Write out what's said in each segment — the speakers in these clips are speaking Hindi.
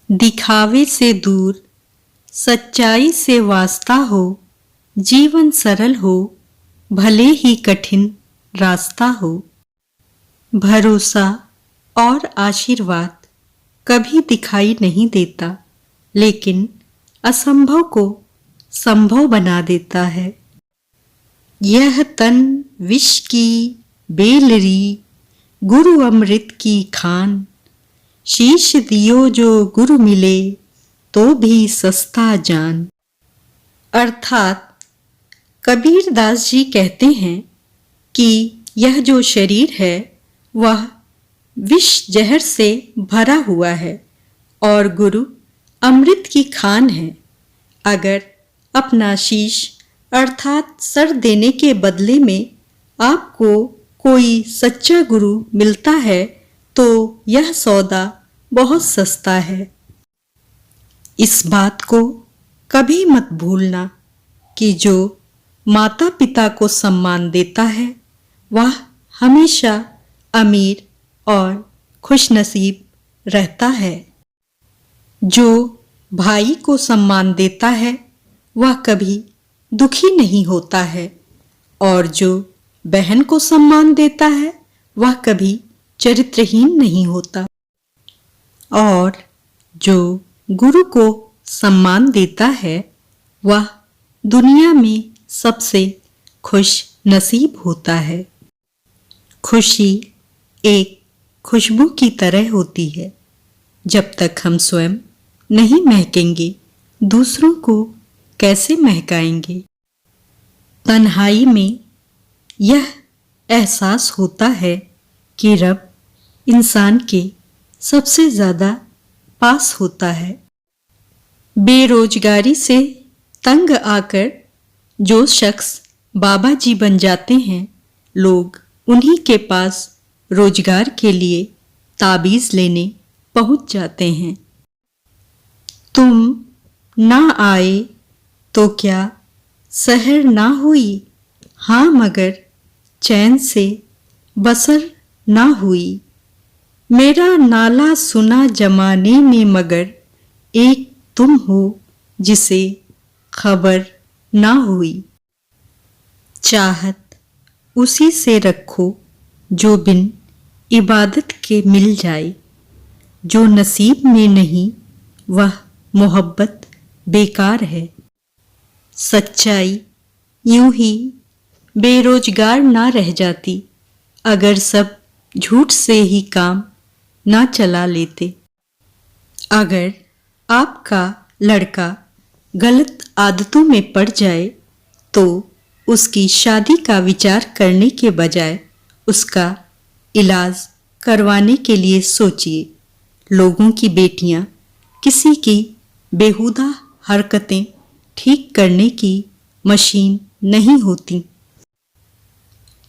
दिखावे से दूर सच्चाई से वास्ता हो, जीवन सरल हो, भले ही कठिन रास्ता हो। भरोसा और आशीर्वाद कभी दिखाई नहीं देता, लेकिन असंभव को संभव बना देता है। यह तन विष की बेलरी, गुरु अमृत की खान। शीश दियो जो गुरु मिले, तो भी सस्ता जान। अर्थात कबीरदास जी कहते हैं कि यह जो शरीर है वह विष जहर से भरा हुआ है और गुरु अमृत की खान है। अगर अपना शीश अर्थात सर देने के बदले में आपको कोई सच्चा गुरु मिलता है तो यह सौदा बहुत सस्ता है। इस बात को कभी मत भूलना कि जो माता पिता को सम्मान देता है वह हमेशा अमीर और खुशनसीब रहता है। जो भाई को सम्मान देता है वह कभी दुखी नहीं होता है और जो बहन को सम्मान देता है वह कभी चरित्रहीन नहीं होता। और जो गुरु को सम्मान देता है वह दुनिया में सबसे खुश नसीब होता है। खुशी एक खुशबू की तरह होती है। जब तक हम स्वयं नहीं महकेंगे, दूसरों को कैसे महकाएंगे। तन्हाई में यह एहसास होता है कि रब इंसान के सबसे ज्यादा पास होता है। बेरोजगारी से तंग आकर जो शख्स बाबा जी बन जाते हैं, लोग उन्हीं के पास रोजगार के लिए ताबीज लेने पहुंच जाते हैं। तुम ना आए तो क्या सहर ना हुई, हाँ मगर चैन से बसर ना हुई। मेरा नाला सुना जमाने में मगर एक तुम हो जिसे खबर ना हुई। चाहत उसी से रखो जो बिन इबादत के मिल जाए। जो नसीब में नहीं वह मोहब्बत बेकार है। सच्चाई यूं ही बेरोजगार ना रह जाती अगर सब झूठ से ही काम ना चला लेते। अगर आपका लड़का गलत आदतों में पड़ जाए तो उसकी शादी का विचार करने के बजाय उसका इलाज करवाने के लिए सोचिए। लोगों की बेटियां किसी की बेहुदा हरकतें ठीक करने की मशीन नहीं होती।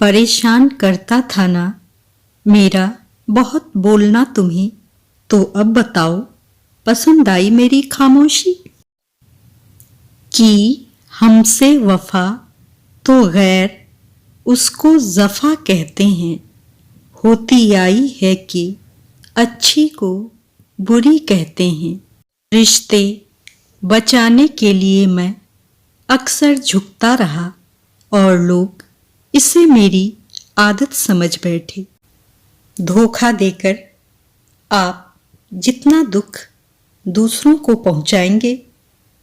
परेशान करता था ना मेरा बहुत बोलना तुम्हें, तो अब बताओ पसंद आई मेरी खामोशी। कि हमसे वफा तो गैर उसको जफा कहते हैं। होती आई है कि अच्छी को बुरी कहते हैं। रिश्ते बचाने के लिए मैं अक्सर झुकता रहा और लोग इसे मेरी आदत समझ बैठे। धोखा देकर आप जितना दुख दूसरों को पहुंचाएंगे,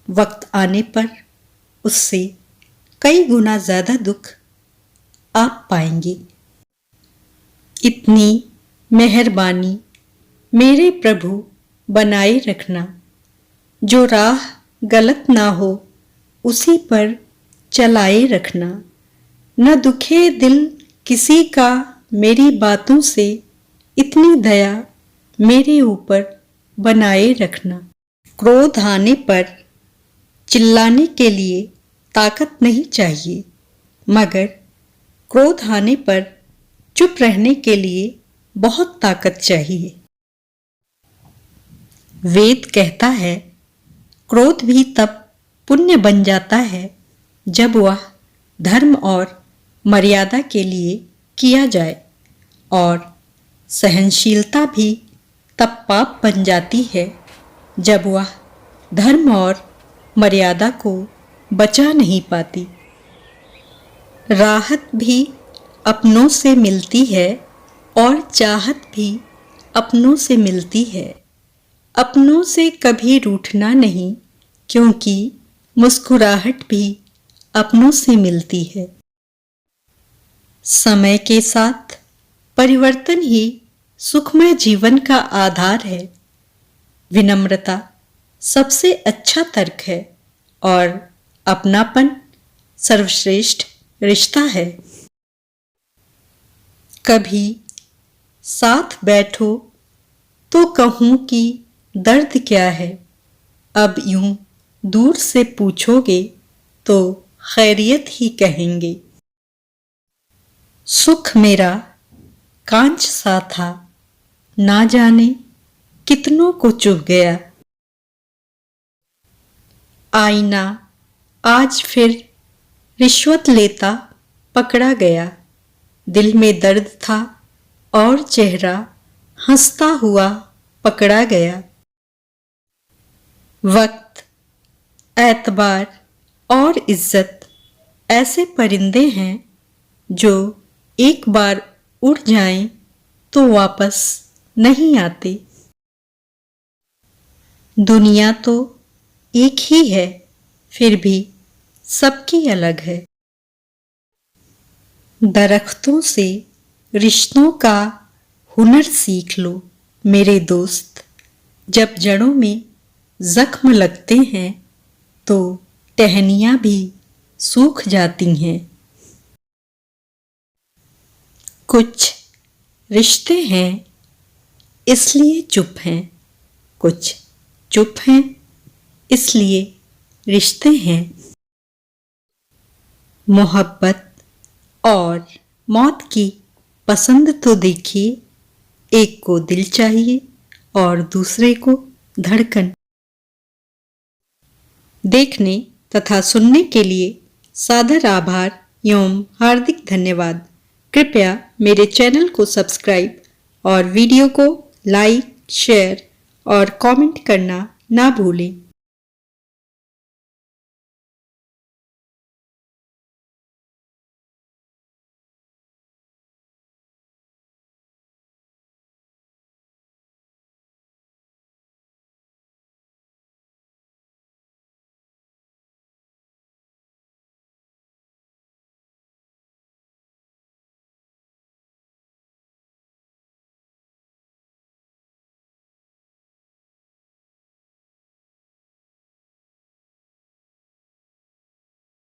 वक्त आने पर उससे कई गुना ज्यादा दुख आप पाएंगे। इतनी मेहरबानी मेरे प्रभु बनाए रखना। जो राह गलत ना हो उसी पर चलाए रखना। न दुखे दिल किसी का मेरी बातों से, इतनी दया मेरे ऊपर बनाए रखना। क्रोध आने पर चिल्लाने के लिए ताकत नहीं चाहिए, मगर क्रोध आने पर चुप रहने के लिए बहुत ताकत चाहिए। वेद कहता है क्रोध भी तब पुण्य बन जाता है जब वह धर्म और मर्यादा के लिए किया जाए, और सहनशीलता भी तब पाप बन जाती है जब वह धर्म और मर्यादा को बचा नहीं पाती। राहत भी अपनों से मिलती है और चाहत भी अपनों से मिलती है। अपनों से कभी रूठना नहीं, क्योंकि मुस्कुराहट भी अपनों से मिलती है। समय के साथ परिवर्तन ही सुखमय जीवन का आधार है। विनम्रता सबसे अच्छा तर्क है और अपनापन सर्वश्रेष्ठ रिश्ता है। कभी साथ बैठो तो कहूं कि दर्द क्या है, अब यूं दूर से पूछोगे तो खैरियत ही कहेंगे। सुख मेरा कांच सा था, ना जाने कितनों को चुभ गया। आईना आज फिर रिश्वत लेता पकड़ा गया। दिल में दर्द था और चेहरा हंसता हुआ पकड़ा गया। वक्त, एतबार और इज्जत ऐसे परिंदे हैं जो एक बार उड़ जाएं तो वापस नहीं आते। दुनिया तो एक ही है, फिर भी सबकी अलग है। दरख्तों से रिश्तों का हुनर सीख लो मेरे दोस्त। जब जड़ों में जख्म लगते हैं तो टहनियां भी सूख जाती हैं। कुछ रिश्ते हैं इसलिए चुप हैं, कुछ चुप हैं इसलिए रिश्ते हैं। मोहब्बत और मौत की पसंद तो देखिए, एक को दिल चाहिए और दूसरे को धड़कन। देखने तथा सुनने के लिए सादर आभार एवं हार्दिक धन्यवाद। कृपया मेरे चैनल को सब्सक्राइब और वीडियो को लाइक, शेयर और कमेंट करना ना भूलें।